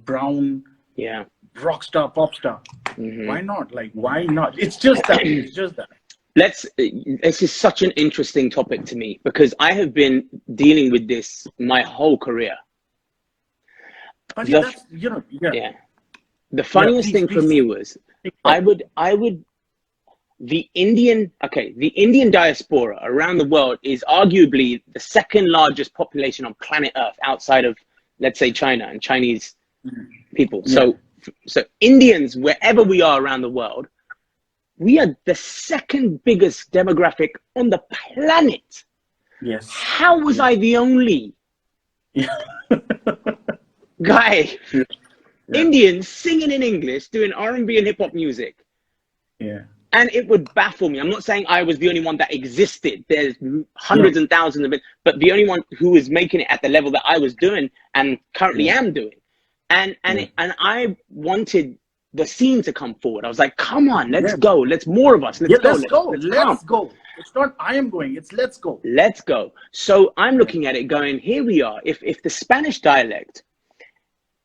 brown Yeah. rock star, pop star. Hmm. Why not? Like, why not? It's just that. It's just that. This is such an interesting topic to me because I have been dealing with this my whole career. But yeah, The, that's, you know, yeah, yeah. The yeah. funniest Please, thing for please. me was Take I time. would, I would, the Indian diaspora around the world is arguably the second largest population on planet Earth outside of, let's say, China and Chinese people. Yeah. So Indians, wherever we are around the world, we are the second biggest demographic on the planet. Yes. How was Yeah. I the only Yeah. guy, Yeah. Indian, singing in English, doing R&B and hip hop music? Yeah. And it would baffle me. I'm not saying I was the only one that existed. There's No. hundreds and thousands of it, but the only one who was making it at the level that I was doing and currently Yeah. am doing. And Yeah. I wanted the scene to come forward. I was like, come on, let's Yeah. go. Let's more of us. Yeah. Let's go. Let's go. Let's come. Let's go. It's not I am going. It's let's go. Let's go. So I'm Yeah. looking at it going, here we are. If the Spanish dialect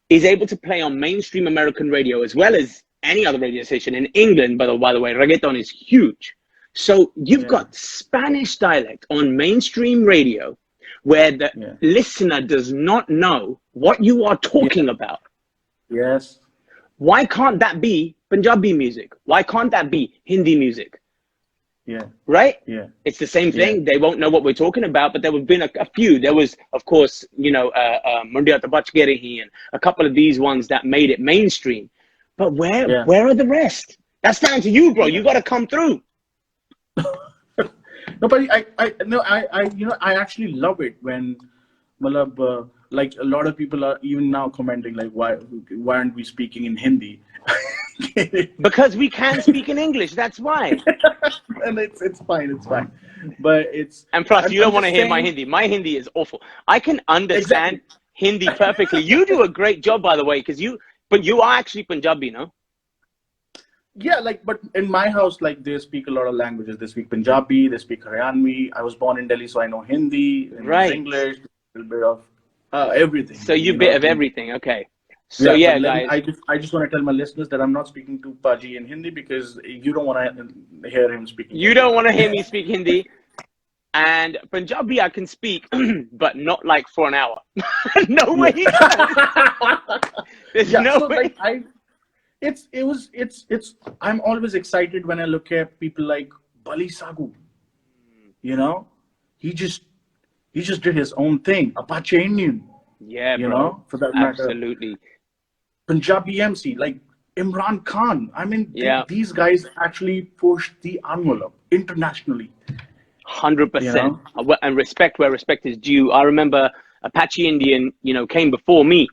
is able to play on mainstream American radio as well as any other radio station in England, by the way, reggaeton is huge. So you've got Spanish dialect on mainstream radio where the listener does not know what you are talking about. Yes. Why can't that be Punjabi music? Why can't that be Hindi music? Yeah. Right? Yeah. It's the same thing. They won't know what we're talking about, but there have been a few. There was, of course, you know, Mundiya to Bach Gere Hi and a couple of these ones that made it mainstream. But where are the rest? That's down to you, bro. You got to come through. No, but I actually love it when, like a lot of people are even now commenting like, why aren't we speaking in Hindi? Because we can speak in English. That's why. And it's fine, but it's. And plus, you don't want to hear my Hindi. My Hindi is awful. I can understand Hindi perfectly. You do a great job, by the way, but you are actually Punjabi, no? Yeah, like, but in my house, like, they speak a lot of languages. They speak Punjabi, they speak Haryanvi. I was born in Delhi, so I know Hindi, English, a little bit of everything. So you bit of everything, okay. So yeah, guys. I just want to tell my listeners that I'm not speaking to Paji in Hindi because you don't want to hear him speaking. You don't want to hear me speak Hindi. And Punjabi I can speak, but not like for an hour. No way. There's no way. I'm always excited when I look at people like Bali Sagu. You know, he just did his own thing. Apache Indian. Yeah, you bro. know, for that matter. Absolutely. Punjabi MC, like Imran Khan. I mean, these guys actually pushed the envelope internationally. 100%. You know? And respect where respect is due. I remember Apache Indian, you know, came before me.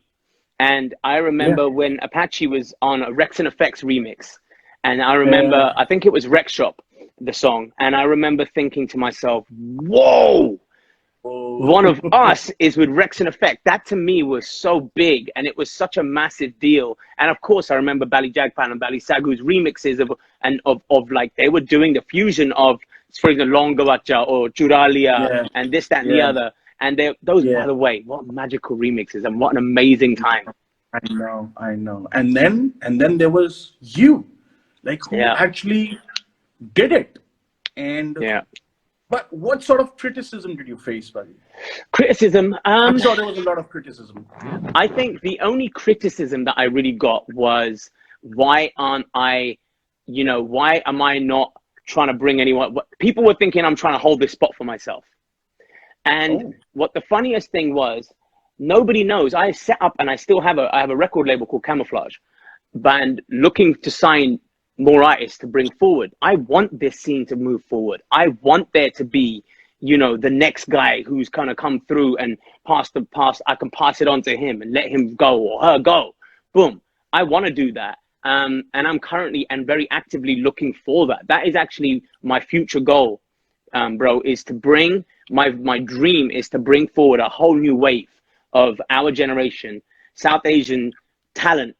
And I remember when Apache was on a Rex and Effects remix. And I remember, I think it was Rex Shop, the song. And I remember thinking to myself, whoa, one of us is with Rex and Effect. That to me was so big. And it was such a massive deal. And of course, I remember Bali Jagpan and Bali Sagu's remixes of like, they were doing the fusion of, for example, Longawacha or Churalia and this, that, and the other. And those, by the way, what magical remixes and what an amazing time. I know. And then there was you, like, who actually did it. And but what sort of criticism did you face, buddy? Criticism? I'm sure there was a lot of criticism. I think the only criticism that I really got was, why aren't I, you know, why am I not trying to bring anyone? People were thinking I'm trying to hold this spot for myself. And what the funniest thing was, nobody knows. I set up, and I still have I have a record label called Camouflage, and looking to sign more artists to bring forward. I want this scene to move forward. I want there to be, you know, the next guy who's kind of come through and I can pass it on to him and let him go or her go. Boom. I want to do that. And I'm currently and very actively looking for that. That is actually my future goal, bro, is to bring my dream is to bring forward a whole new wave of our generation, South Asian talent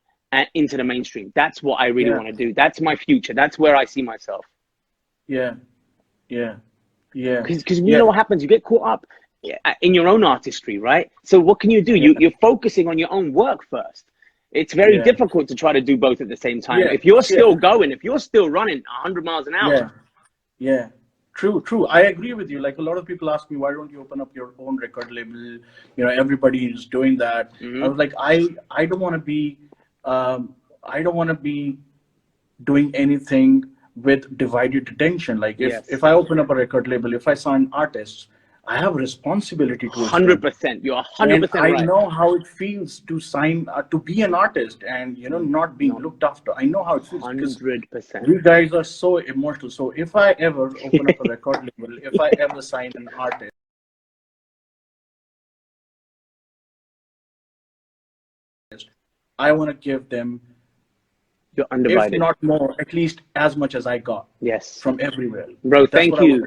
into the mainstream. That's what I really want to do. That's my future. That's where I see myself. Because you know what happens? You get caught up in your own artistry, right? So what can you do? You're focusing on your own work first. It's very difficult to try to do both at the same time. If you're still going, if you're still running 100 miles an hour. True. I agree with you. Like, a lot of people ask me, why don't you open up your own record label? You know, everybody is doing that. I was like, I don't want to be doing anything with divided attention. Like, if I open up a record label, if I sign artists, I have a responsibility to 100%. You're 100% right. I know how it feels to sign, to be an artist, and not being looked after. I know how it feels. 100%. You guys are so emotional. So if I ever open up a record label, if I ever sign an artist, I want to give them, you're undivided, if not more, at least as much as I got. Yes. From everywhere. Bro, thank you.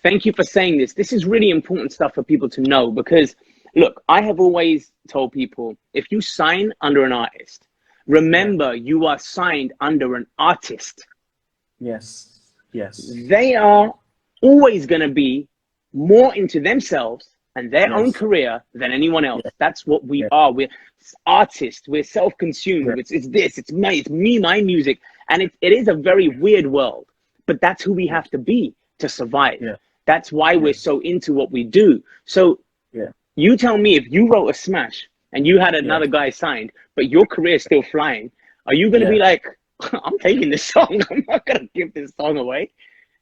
Thank you for saying this. This is really important stuff for people to know, because look, I have always told people, if you sign under an artist, remember you are signed under an artist. Yes. They are always going to be more into themselves and their own Yes. career than anyone else. Yeah. That's what we Yeah. are. We're artists. We're self-consumed. Yeah. It's this. It's me, my music, and it is a very weird world. But that's who we Yeah. have to be to survive. Yeah. That's why we're Yeah. so into what we do. So Yeah. you tell me, if you wrote a smash and you had Yeah. another guy signed, but your career's still flying, are you going to be Yeah. like, I'm taking this song. I'm not going to give this song away.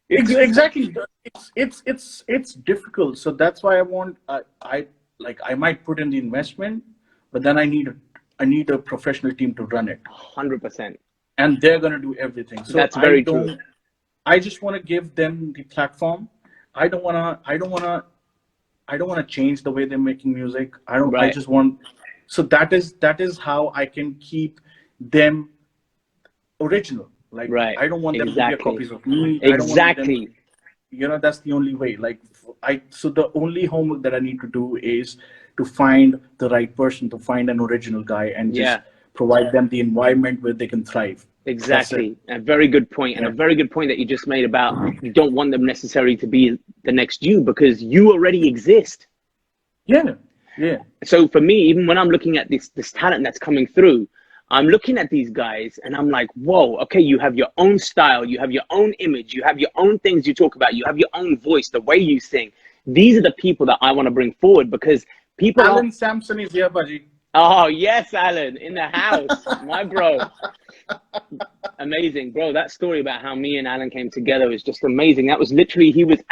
It's your Exactly. It's difficult. So that's why I might put in the investment, but then I need a professional team to run it, 100%. and they're gonna do everything. So That's very true. I just want to give them the platform. I don't wanna change the way they're making music. I Right. just want. So that is how I can keep them original. Like, Right. I don't want them to be Exactly. copies of me. I don't want them Exactly. that's the only way. Like, so the only homework that I need to do is to find the right person, to find an original guy, and just Yeah. provide them the environment where they can thrive. Exactly. A very good point. And a Yeah. very good point that you just made about you don't want them necessarily to be the next you, because you already exist. Yeah. Yeah. So for me, even when I'm looking at this talent that's coming through, I'm looking at these guys and I'm like, whoa, okay, you have your own style, you have your own image, you have your own things you talk about, you have your own voice, the way you sing. These are the people that I want to bring forward, because people Alan Sampson is here, Baji. Oh, yes, Alan, in the house, my bro. Amazing, bro. That story about how me and Alan came together is just amazing. That was literally, he was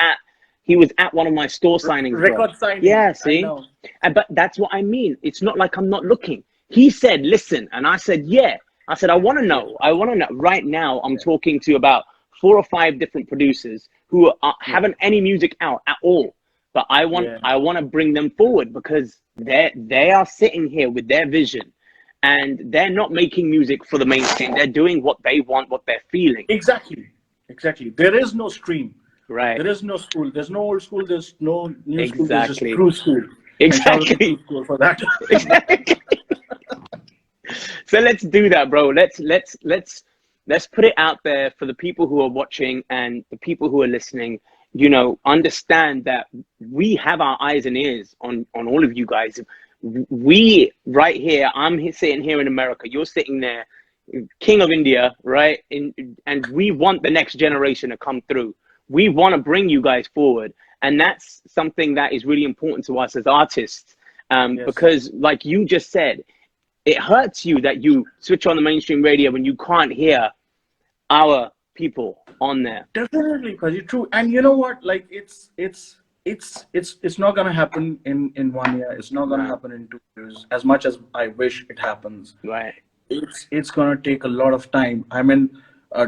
at one of my store signings, bro. Record signing. Yeah, see? I know. But that's what I mean. It's not like I'm not looking. He said, listen, and I said, yeah. I said, I want to know. I want to know. Right now, I'm talking to about 4 or 5 different producers who haven't any music out at all. But I want to bring them forward, because they are sitting here with their vision, and they're not making music for the mainstream. They're doing what they want, what they're feeling. Exactly. There is no stream. Right. There is no school. There's no old school. There's no new school. There's just Exactly. true school. Exactly. And shout out to True School for that. Exactly. So let's do that, bro. Let's put it out there for the people who are watching and the people who are listening. You know, understand that we have our eyes and ears on all of you guys. We right here, sitting here in America, you're sitting there, King of India, right? And we want the next generation to come through. We want to bring you guys forward. And that's something that is really important to us as artists. Yes. Because like you just said, it hurts you that you switch on the mainstream radio when you can't hear our people on there. Definitely, Kaji, true. And you know what? Like, it's not gonna happen in 1 year. It's not gonna happen in 2 years. As much as I wish it happens, Right. It's gonna take a lot of time. I mean,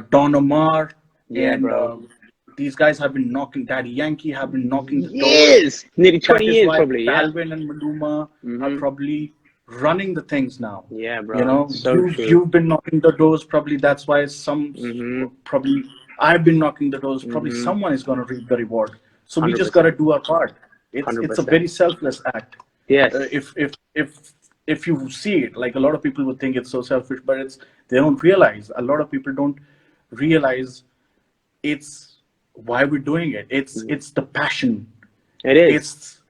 Don Omar, Yeah, and bro. these guys have been knocking. Daddy Yankee have been knocking the door. Years, nearly 20 That is years, why probably. Yeah. Calvin and Maluma are probably running the things now. Yeah, bro. You know, So true. you've been knocking the doors. Probably that's why probably I've been knocking the doors. Probably someone is going to reap the reward. So we just 100%. got to do our part. It's a 100%. very selfless act. Yes. If you see it, like, a lot of people would think it's so selfish, but they don't realize. A lot of people don't realize it's why we're doing it. It's the passion. It is.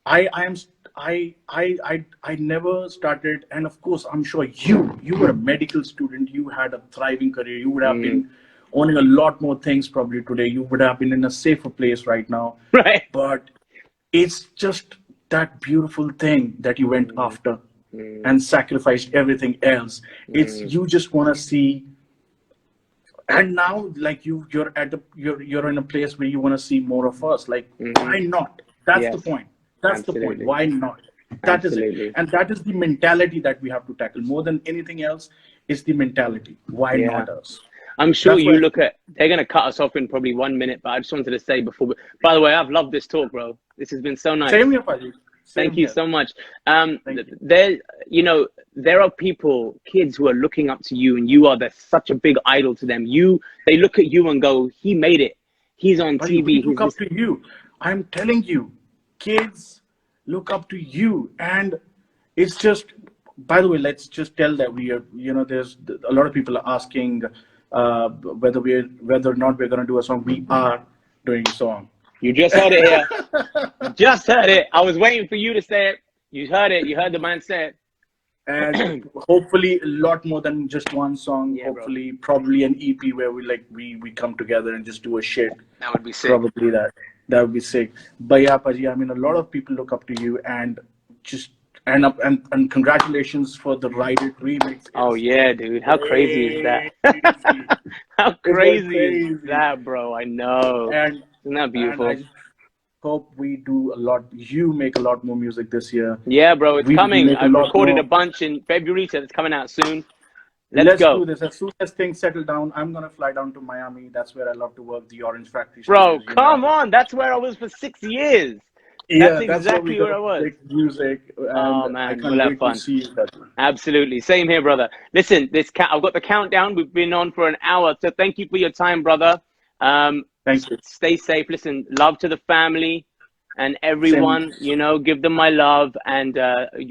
I never started, and of course, I'm sure you were a medical student. You had a thriving career. You would have been owning a lot more things probably today. You would have been in a safer place right now. Right. But it's just that beautiful thing that you went after and sacrificed everything else. It's you just want to see. And now, like, you're in a place where you want to see more of us. Like, why not? That's the point. That's the point. Why not? That is it. And that is the mentality that we have to tackle. More than anything else, is the mentality. Why not us? I'm sure they're going to cut us off in probably 1 minute, but I just wanted to say before, by the way, I've loved this talk, bro. This has been so nice. Same here, Paji. Thank you so much. There are people, kids who are looking up to you, and you are such a big idol to them. They look at you and go, he made it. He's on TV. We look up to you. I'm telling you, kids look up to you. And it's just, by the way, let's just tell that there's a lot of people are asking whether or not we're going to do a song. We are doing a song. You just heard it here. You just heard it. I was waiting for you to say it. You heard it. You heard the man say it. And hopefully a lot more than just one song. Yeah, hopefully, probably an EP where we come together and just do a shit. That would be sick. Probably that would be sick. But yeah, Paji, I mean, a lot of people look up to you, and just and congratulations for the Ride It remix. Oh yeah, dude! How crazy is that? How crazy is that, bro? I know. And isn't that beautiful? And I just hope we do a lot. You make a lot more music this year. Yeah, bro, it's coming. I recorded a bunch in February, so it's coming out soon. Let's go. Do this. As soon as things settle down, I'm gonna fly down to Miami. That's where I love to work, the Orange Factory. Bro, come on. That's where I was for 6 years. Yeah, that's exactly where I was. Music. Oh man, we'll have fun. See you. Absolutely. Same here, brother. Listen, I've got the countdown. We've been on for an hour, so thank you for your time, brother. Thank you. Stay safe. Listen, love to the family and everyone. You know, give them my love, and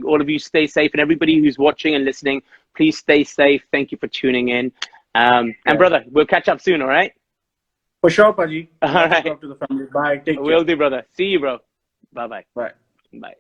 all of you stay safe. And everybody who's watching and listening, please stay safe. Thank you for tuning in. And brother, we'll catch up soon. All right. For sure, Paji. All right. Talk to the family. Bye. Take care. Will do, brother. See you, bro. Bye-bye. Bye. Bye.